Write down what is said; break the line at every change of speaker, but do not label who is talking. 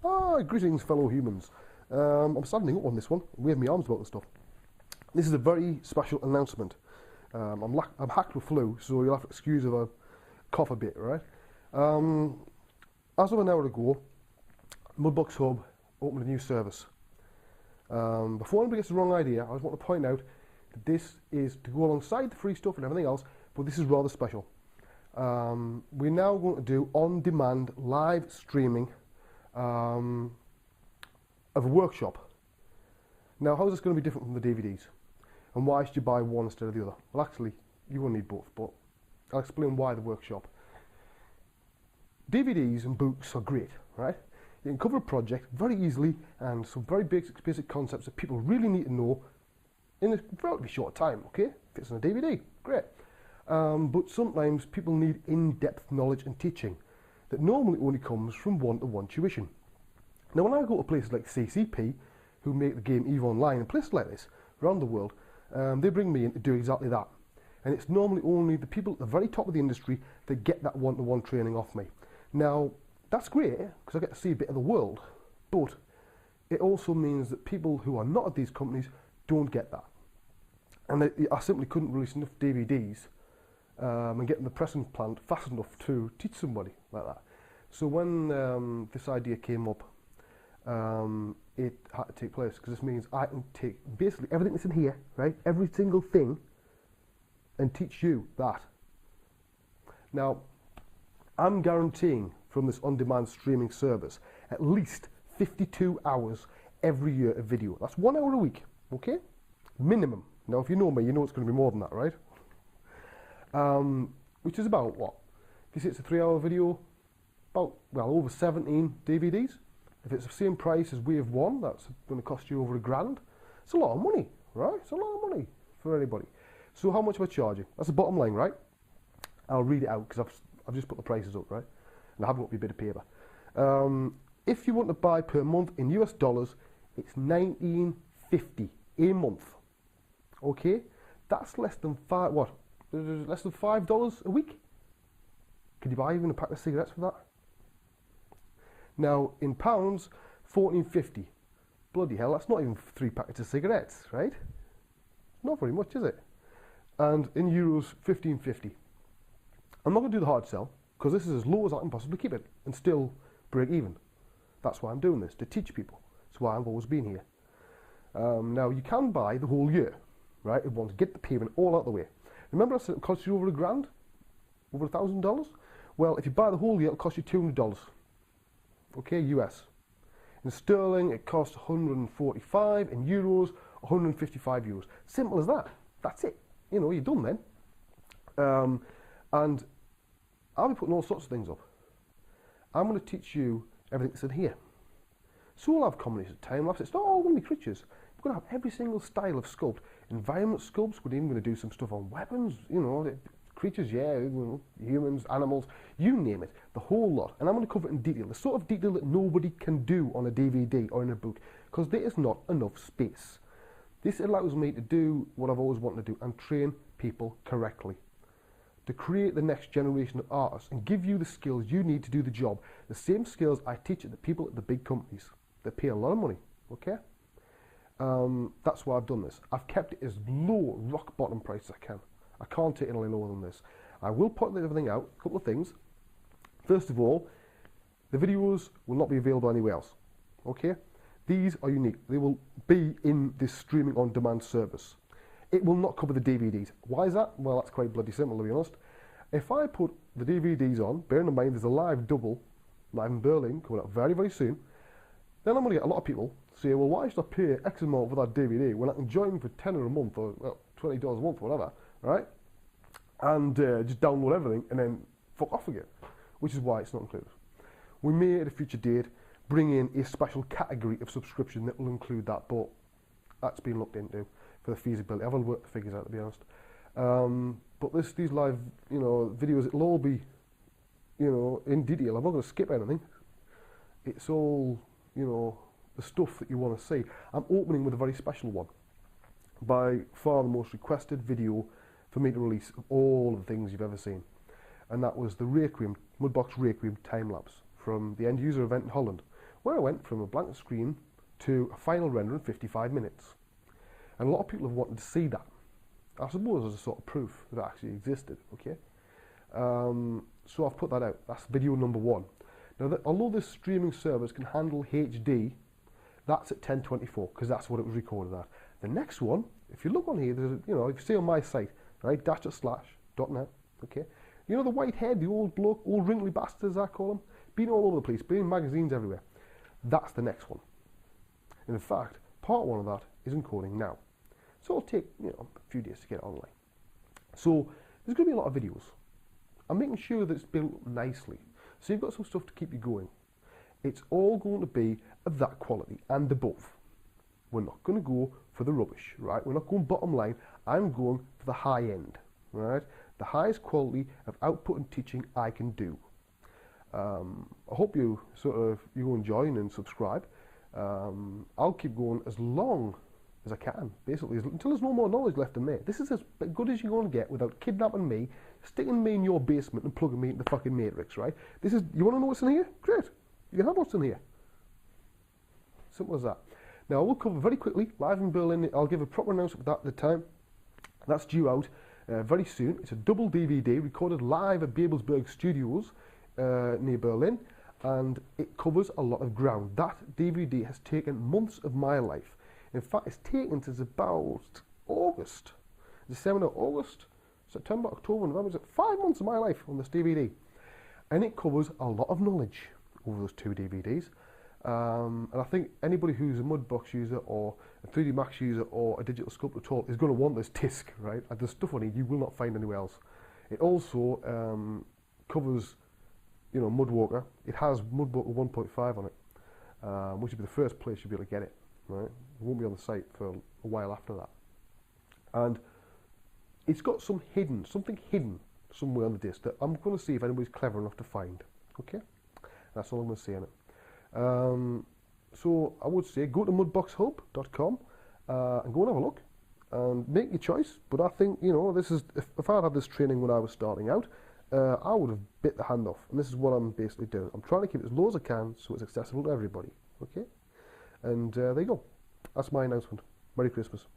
Greetings, fellow humans. I'm standing up on this one, waving my arms about and stuff. This is a very special announcement. I'm hacked with flu, so you'll have to excuse if I cough a bit, right? As of an hour ago, Mudbox Hub opened a new service. Before anybody gets the wrong idea, I just want to point out that this is to go alongside the free stuff and everything else, but this is rather special. We're now going to do on-demand live streaming of a workshop. Now, how is this going to be different from the DVDs? And why should you buy one instead of the other? Well, actually, you will need both, but I'll explain why the workshop. DVDs and books are great, right? You can cover a project very easily and some very basic concepts that people really need to know in a relatively short time, okay? If it's on a DVD, great. But sometimes people need in-depth knowledge and teaching that normally only comes from one-to-one tuition. Now, when I go to places like CCP, who make the game EVE Online, and places like this around the world, they bring me in to do exactly that. And it's normally only the people at the very top of the industry that get that one-to-one training off me. Now, that's great, because I get to see a bit of the world, but it also means that people who are not at these companies don't get that. And I simply couldn't release enough DVDs and get in the pressing plant fast enough to teach somebody like that. So when this idea came up, it had to take place, because this means I can take basically everything that's in here, right, every single thing, and teach you that. Now, I'm guaranteeing from this on-demand streaming service at least 52 hours every year of video. That's 1 hour a week, okay? Minimum. Now, if you know me, you know it's going to be more than that, right? Which is about what? If you say it's a 3-hour video, about, well, over 17 DVDs. If it's the same price as Wave 1, that's going to cost you over £1,000. It's a lot of money, right? It's a lot of money for anybody. So how much am I charging? That's the bottom line, right? I'll read it out, because I've just put the prices up, right? And I haven't got me a bit of paper. If you want to buy per month in US dollars, it's $19.50 a month. Okay? That's less than less than $5 a week? Could you buy even a pack of cigarettes for that? Now, in pounds, $14.50. Bloody hell, that's not even 3 packets of cigarettes, right? Not very much, is it? And in euros, $15.50. I'm not going to do the hard sell, because this is as low as I can possibly keep it and still break even. That's why I'm doing this, to teach people. That's why I've always been here. Now, you can buy the whole year, right? If you want to get the payment all out of the way. Remember I said it cost you over $1,000? Over $1,000? Well, if you buy the whole year, it'll cost you $200. Okay, US. In sterling, it costs 145. In euros, 155 euros. Simple as that. That's it. You know, you're done then. And I'll be putting all sorts of things up. I'm going to teach you everything that's in here. So we'll have combinations of time lapse. It's not all going to be creatures. We're going to have every single style of sculpt. Environment sculpts. We're even going to do some stuff on weapons. You know, creatures, yeah, you know, humans, animals, you name it. The whole lot. And I'm going to cover it in detail. The sort of detail that nobody can do on a DVD or in a book, because there is not enough space. This allows me to do what I've always wanted to do and train people correctly. To create the next generation of artists and give you the skills you need to do the job. The same skills I teach at the people at the big companies that pay a lot of money, okay? That's why I've done this. I've kept it as low, rock bottom price as I can. I can't take it any lower than this. I will point everything out, a couple of things. First of all, the videos will not be available anywhere else, okay? These are unique. They will be in this streaming on demand service. It will not cover the DVDs. Why is that? Well, that's quite bloody simple, to be honest. If I put the DVDs on, bearing in mind there's a live double, live in Berlin, coming up very, very soon, then I'm going to get a lot of people say, well, why should I pay X amount for that DVD when I can join for $10 a month or well, $20 a month or whatever, right? And just download everything and then fuck off again, which is why it's not included. We may, at a future date, bring in a special category of subscription that will include that, but that's been looked into for the feasibility. I haven't worked the figures out, to be honest. But these live, you know, videos, it'll all be, you know, in detail. I'm not going to skip anything. It's all, you know, the stuff that you want to see. I'm opening with a very special one. By far the most requested video for me to release of all of the things you've ever seen. And that was the Requiem, Mudbox Requiem time lapse from the end user event in Holland. where I went from a blank screen to a final render in 55 minutes. And a lot of people have wanted to see that. I suppose as a sort of proof that it actually existed, okay? So I've put that out. That's video number 1. Now, although this streaming service can handle HD, that's at 1024, because that's what it was recorded at. The next one, if you look on here, there's if you see on my site, right, //.net, okay? You know the white head, the old bloke, old wrinkly bastard, as I call him? Been all over the place, been in magazines everywhere. That's the next one. And in fact, part 1 of that is encoding now. So it'll take, a few days to get it online. So there's going to be a lot of videos. I'm making sure that it's built nicely. So you've got some stuff to keep you going. It's all going to be of that quality and above. We're not going to go for the rubbish, right? We're not going bottom line. I'm going for the high end, right? The highest quality of output and teaching I can do. I hope you go join and subscribe. I'll keep going as long as I can, basically, until there's no more knowledge left in me. This is as good as you're going to get without kidnapping me, sticking me in your basement and plugging me into the fucking matrix, right? You want to know what's in here? Great. You can have what's in here. Simple as that. Now, I will cover very quickly, live in Berlin. I'll give a proper announcement of that at the time. That's due out very soon. It's a double DVD recorded live at Babelsberg Studios near Berlin, and it covers a lot of ground. That DVD has taken months of my life. In fact, it's taken since about August. December, August, September, October, November. It's 5 months of my life on this DVD. And it covers a lot of knowledge over those 2 DVDs. And I think anybody who's a Mudbox user or a 3D Max user or a digital sculptor at all is going to want this disc, right? And there's stuff on it you will not find anywhere else. It also covers, Mudwalker. It has Mudwalker 1.5 on it, which will be the first place you'll be able to get it, right? It won't be on the site for a while after that. And it's got something hidden somewhere on the disc that I'm going to see if anybody's clever enough to find, okay? That's all I'm going to say on it. So I would say go to mudboxhub.com and go and have a look and make your choice. But I think, this is, if I'd had this training when I was starting out, I would have bit the hand off. And this is what I'm basically doing. I'm trying to keep it as low as I can so it's accessible to everybody. Okay? And there you go. That's my announcement. Merry Christmas.